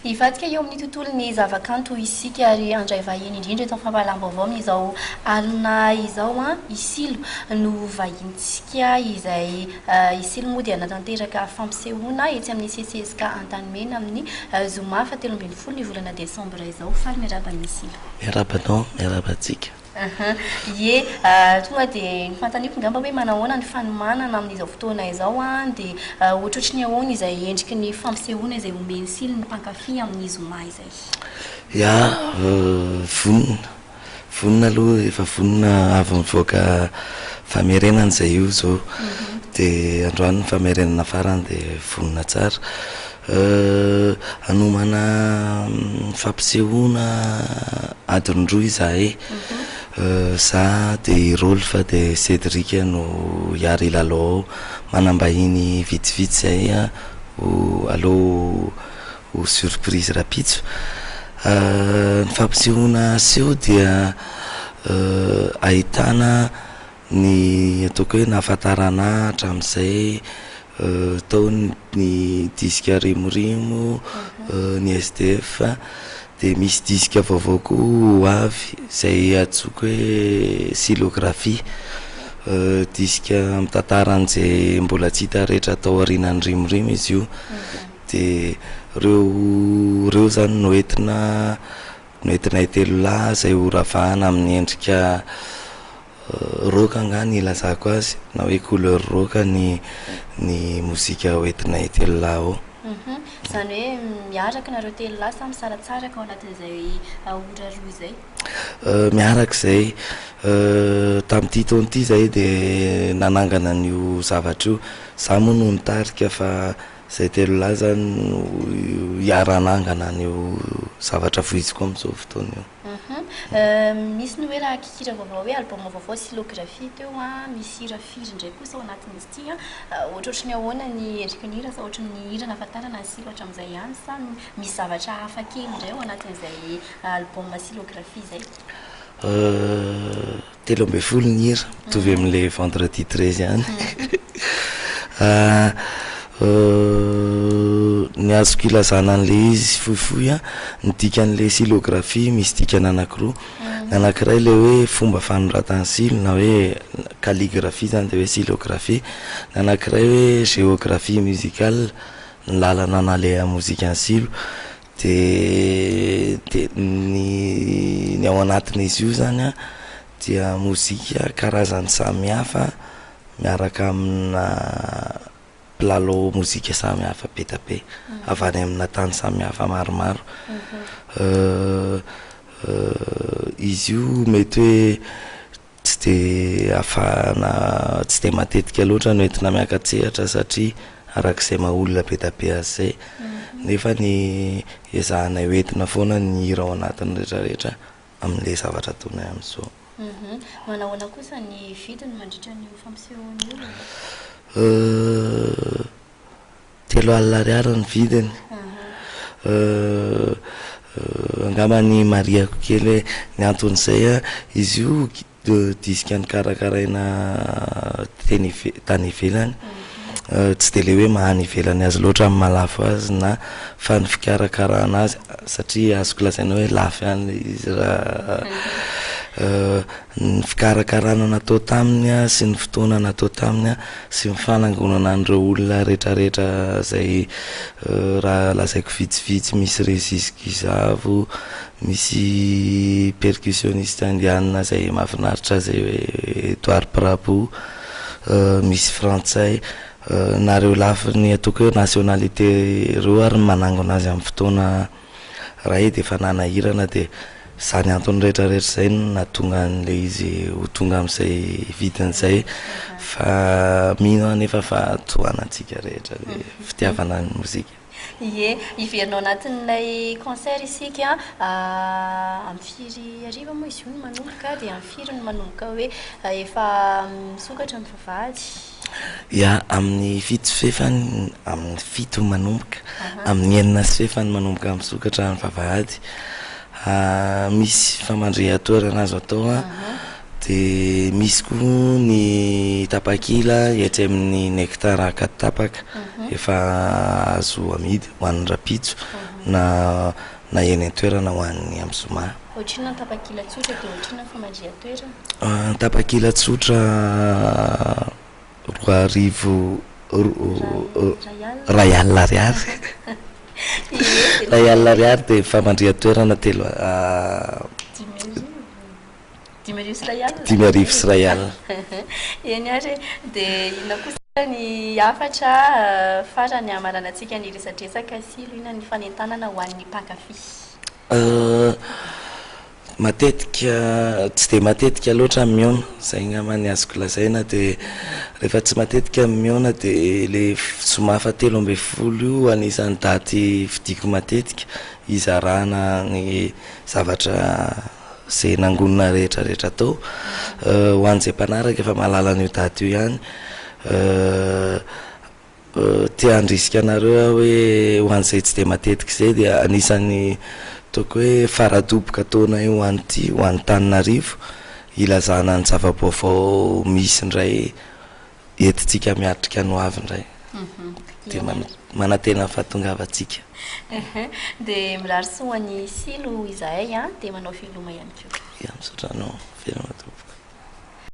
Ivadika eo amin'ny tontolon'ny zavakanto isika ary andray vahiny indrindra eto fampahalam-baovao izao alina izao isilo no vahintsika izay isilo moa dia natanteraka fampisehoana etsy amin'ny CCSK Antanimena amin'ny zoma fahatelo ambin'ny folo ny volana desambra izao. Faly miarabany isilo. Miarabanao, miarabantsika. Ie, tonga dia nyfantaniko ngamba hoe manahoana ny fanomanana amin'izao fotoana izao dia ohatrohatry ny ahoana izay endriky ny fampisehoana izay omeny silo ny mpankafy amin'ny zoma izay. Ya, vonona aloha efa vonona avy mivoaka famerenana izay io zao dia androany ny famerenana farany dia vonona tsara. Hanomana fampisehoana adiny roa izahay. Za dia rôly fa dia Cédric no hiary lalao manambahiny vitsivitsy zay aloha ho surprise rapitso. Ny fampisehoana seo dia ahitana ny ataoko hoe nahafantarana hatramin'izay tao ny diska rimorimo ny SDF dia misy diska vaovao koa avy izay atsoiko hoe silographie diska mitantaran'izay mbola tsy hita rehetra tao aorianany rimorimo izy io dia reo zany noentina telo lahy izay ho ravahana amin'ny endrika roka nga ny ilazako azy na hoe couleur roka ny mozika hoentina telo lahy ao. Zany hoe miaraka nareo telo lahy samy tsaratsara ka ao anatin'izay ora roa izay. Miaraka izay tamin'ity taona ity zay dia nanangana an'io zavatra io. Za moa no nitarika fa izay telo lahy zany hiara-nangana an'io zavatra voiziko amin'izao fotoana io. Misy ny hoe raha kikira vaovao hoe album vaovao silographie teo misy hira firy indray kosa ao anatin'izy ity ohatrohatry ny ahoana ny endriky ny hira sa ohatry ny hira nahafantarana ny silo hatramin'izay ihany sa misy zavatra hafa kely indray ao anatin'izay album silographie izay. Telo ambin'ny folo ny hira mitovy amin'ilay vendredi 13 ihany. Ny azoko ilazana an'ilay izy fohifohy ny dikan'ilay silographie misy dikany anankiroa. Anankiray ilay hoe fomba fanoratany silo na hoe calligraphie zany dia hoe silographie. Anankiray hoe géographie musicale ny lalana nalea mozika ny silo dia ny ao anatin'izy io zany dia mozika karazany samihafa miaraka amina mpilalao mozika samihafa be da be avy any amina tany samihafa maromaro. Izy io mety hoe tsy dia afahana tsy dia matetika loatra no entina miakatsehatra satria arak'izay maha-olona be da be azy zay nefa ny ezahanay hoentina foana ny hira ao anatiny rehetrarehetra amin'ilay zavatra ataonay amin'izao. Manahoana kosa ny vidiny mandritra ny fampisehoana io? 3 alina ariary ny vidiny. Angamba ny mariako kely hoe ny anton'izay izy io diska ny karakaraina tany ivelany tsy dia le hoe mahany ivelany azy loatra amin'ny malafo azy na fa ny fikarakarana azy satria azoko lazaina hoe lafo ihany izy raha ny fikarakarana natao taminy sy ny fotoana natao taminy sy ny fanangonana an'ireo olona rehetrarehetra izay raha lazaiko vitsivitsy misy rezizikizavo misy percussionniste indianina izay mahafinaritra izay hoe Edouard Prabou misy frantsay nareo lafiny ataoko hoe nationalité reo ary manangona azy amin'ny fotoana ray dia efa nanahirana dia zany antony rehetrarehetra izay nahatonga an'ilay izy ho tonga amin'izay vidin'izay fa mino anefa fa tohanantsika rehetra le fitiavana ny mozika. Ie, iverinao anatin'ilay concert isika amin'ny firy ariva moa izy io no manomboka dia amin'ny firy no manomboka hoe efa misokatra amin'ny vavahady. Ya, amin'ny fito fefany amin'ny fito manomboka amin'ny enina sy fefany manomboka misokatra amin'ny vavahady. Misy famandrihatoerana azo atao de misy koa ny tapakila etsy amin'ny nectara 4 tapaka efa azo amidy ho an'ny rapitso na eny an-toerana ho an'ny am'zoma. Ohatrina tapakila tsotra dia ohatrina famandria toerana? Tapakila tsotra 4,000 ray alina ariary ray alina ariary dia famandria toerana 5,000 sy ray alina. 5,000 sy ray alina. Eny ary dia inona kosa ny hafatra farany amaranantsika ny resadresaka silo inona ny fanentanana ho an'ny mpankafy? Matetika tsy dia matetika loatra miona zay ngamany azoko lazaina dia rehefa tsy matetika miona dia le zoma fahatelo amby folo io anisan'ny daty vidiko matetika izarahana ny zavatra zay nangonina rehetrarehetra tao ho an'izay mpanaraka efa mahalala an'io daty io ihany tia andrisika anareo aho hoe ho an'izay tsy dia matetika izay dia anisan'ny toko hoe faradoboka taona io ho an'ity ho an'ny Taninarivo ilazana ny zava-baovao misy indray entintsika miatrika ny hoavy indray dia manantena fahatongavantsika. Dia mirary soa ny silo izahay dia manao filoma ihany koa. Misaotranao filoma.